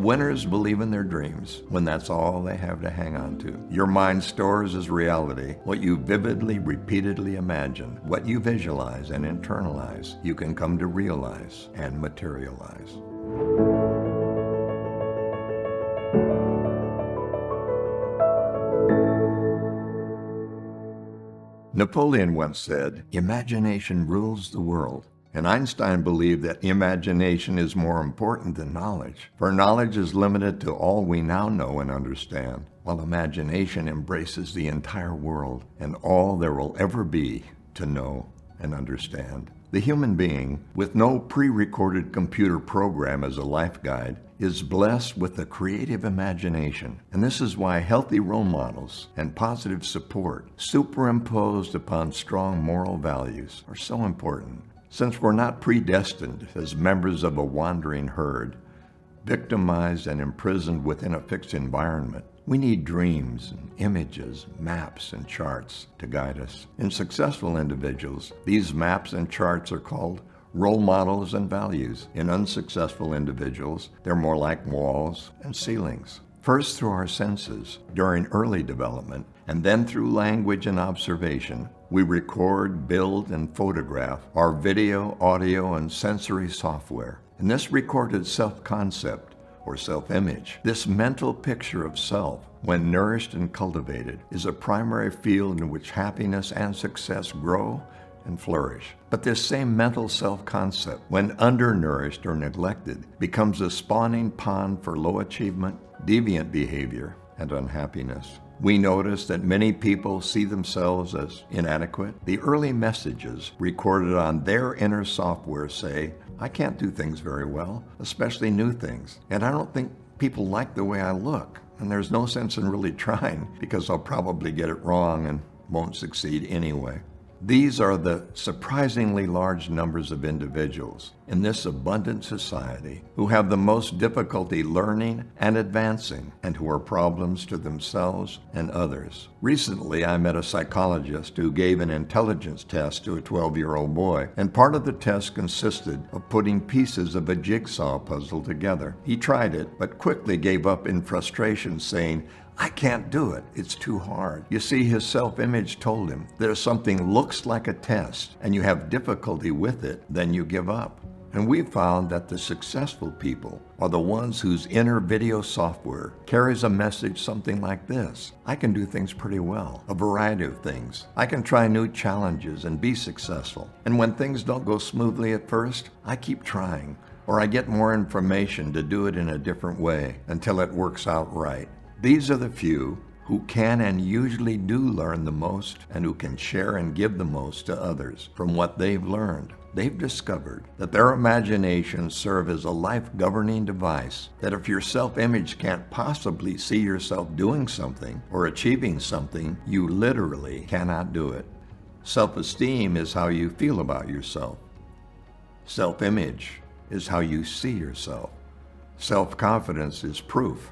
winners believe in their dreams when that's all they have to hang on to. Your mind stores as reality what you vividly, repeatedly imagine, what you visualize and internalize, you can come to realize and materialize. Napoleon once said, "Imagination rules the world." And Einstein believed that imagination is more important than knowledge, for knowledge is limited to all we now know and understand, while imagination embraces the entire world and all there will ever be to know and understand. The human being, with no pre-recorded computer program as a life guide, is blessed with a creative imagination. And this is why healthy role models and positive support superimposed upon strong moral values are so important. Since we're not predestined as members of a wandering herd, victimized and imprisoned within a fixed environment, we need dreams and images, maps and charts to guide us. In successful individuals, these maps and charts are called role models and values. In unsuccessful individuals, they're more like walls and ceilings. First through our senses during early development, and then through language and observation, we record, build, and photograph our video, audio, and sensory software. And this recorded self-concept, or self-image, this mental picture of self, when nourished and cultivated, is a primary field in which happiness and success grow and flourish. But this same mental self-concept, when undernourished or neglected, becomes a spawning pond for low achievement, deviant behavior, and unhappiness. We notice that many people see themselves as inadequate. The early messages recorded on their inner software say, "I can't do things very well, especially new things. And I don't think people like the way I look. And there's no sense in really trying because I'll probably get it wrong and won't succeed anyway." These are the surprisingly large numbers of individuals in this abundant society who have the most difficulty learning and advancing and who are problems to themselves and others. Recently, I met a psychologist who gave an intelligence test to a 12-year-old boy, and part of the test consisted of putting pieces of a jigsaw puzzle together. He tried it, but quickly gave up in frustration, saying, "I can't do it. It's too hard." You see, his self-image told him that if something looks like a test and you have difficulty with it, then you give up. And we found that the successful people are the ones whose inner video software carries a message something like this: I can do things pretty well, a variety of things. I can try new challenges and be successful. And when things don't go smoothly at first, I keep trying, or I get more information to do it in a different way until it works out right. These are the few who can and usually do learn the most and who can share and give the most to others from what they've learned. They've discovered that their imaginations serve as a life-governing device, that if your self-image can't possibly see yourself doing something or achieving something, you literally cannot do it. Self-esteem is how you feel about yourself. Self-image is how you see yourself. Self-confidence is proof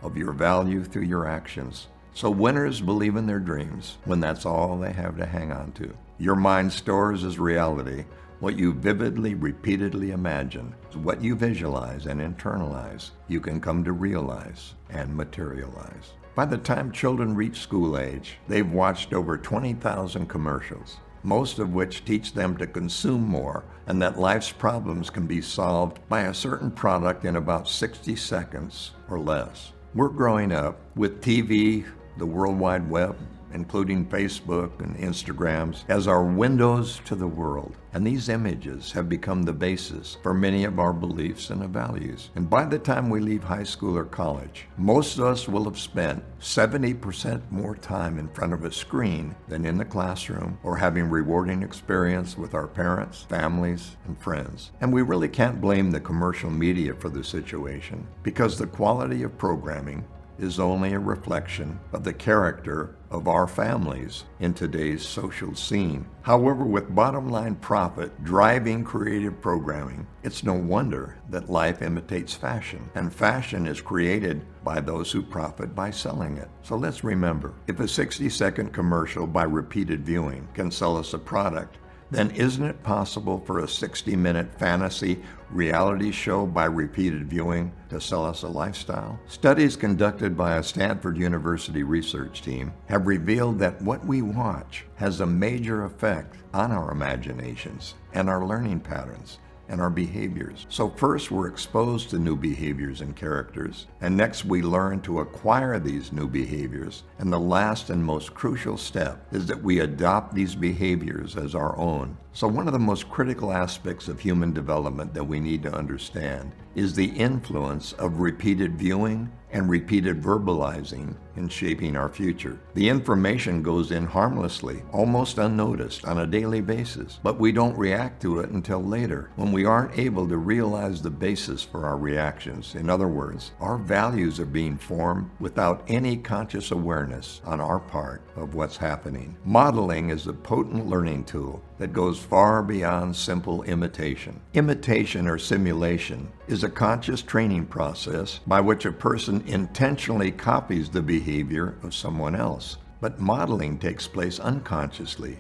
of your value through your actions. So winners believe in their dreams when that's all they have to hang on to. Your mind stores as reality what you vividly, repeatedly imagine. What you visualize and internalize, you can come to realize and materialize. By the time children reach school age, they've watched over 20,000 commercials, most of which teach them to consume more and that life's problems can be solved by a certain product in about 60 seconds or less. We're growing up with TV, the World Wide Web, including Facebook and Instagrams, as our windows to the world. And these images have become the basis for many of our beliefs and values. And by the time we leave high school or college, most of us will have spent 70% more time in front of a screen than in the classroom or having rewarding experience with our parents, families, and friends. And we really can't blame the commercial media for the situation, because the quality of programming is only a reflection of the character of our families in today's social scene. However, with bottom-line profit driving creative programming, it's no wonder that life imitates fashion, and fashion is created by those who profit by selling it. So let's remember, if a 60-second commercial by repeated viewing can sell us a product, then isn't it possible for a 60-minute fantasy reality show by repeated viewing to sell us a lifestyle? Studies conducted by a Stanford University research team have revealed that what we watch has a major effect on our imaginations and our learning patterns and our behaviors. So first we're exposed to new behaviors and characters, and next we learn to acquire these new behaviors, and the last and most crucial step is that we adopt these behaviors as our own. So one of the most critical aspects of human development that we need to understand is the influence of repeated viewing and repeated verbalizing in shaping our future. The information goes in harmlessly, almost unnoticed on a daily basis, but we don't react to it until later, when we aren't able to realize the basis for our reactions. In other words, our values are being formed without any conscious awareness on our part of what's happening. Modeling is a potent learning tool that goes far beyond simple imitation. Imitation or simulation is a conscious training process by which a person intentionally copies the behavior of someone else. But modeling takes place unconsciously,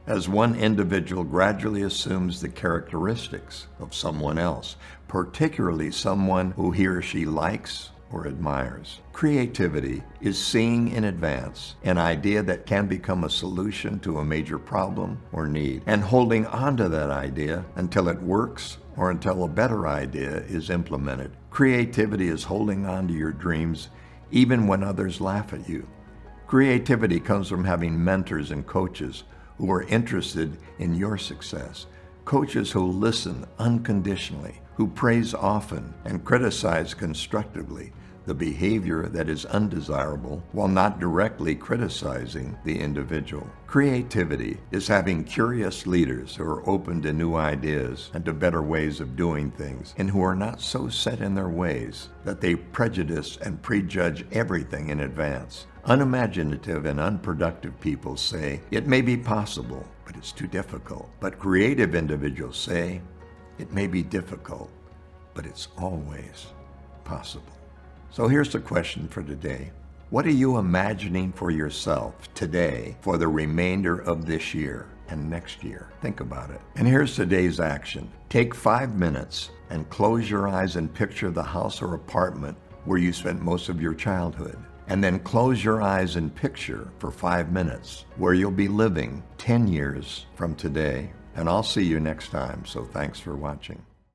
as one individual gradually assumes the characteristics of someone else, particularly someone who he or she likes or admires. Creativity is seeing in advance an idea that can become a solution to a major problem or need, and holding on to that idea until it works or until a better idea is implemented. Creativity is holding on to your dreams even when others laugh at you. Creativity comes from having mentors and coaches who are interested in your success. Coaches who listen unconditionally, who praise often and criticize constructively the behavior that is undesirable while not directly criticizing the individual. Creativity is having curious leaders who are open to new ideas and to better ways of doing things, and who are not so set in their ways that they prejudice and prejudge everything in advance. Unimaginative and unproductive people say, it may be possible, but it's too difficult. But creative individuals say, it may be difficult, but it's always possible. So here's the question for today. What are you imagining for yourself today for the remainder of this year and next year? Think about it. And here's today's action. Take 5 minutes and close your eyes and picture the house or apartment where you spent most of your childhood. And then close your eyes and picture for 5 minutes where you'll be living 10 years from today. And I'll see you next time, so thanks for watching.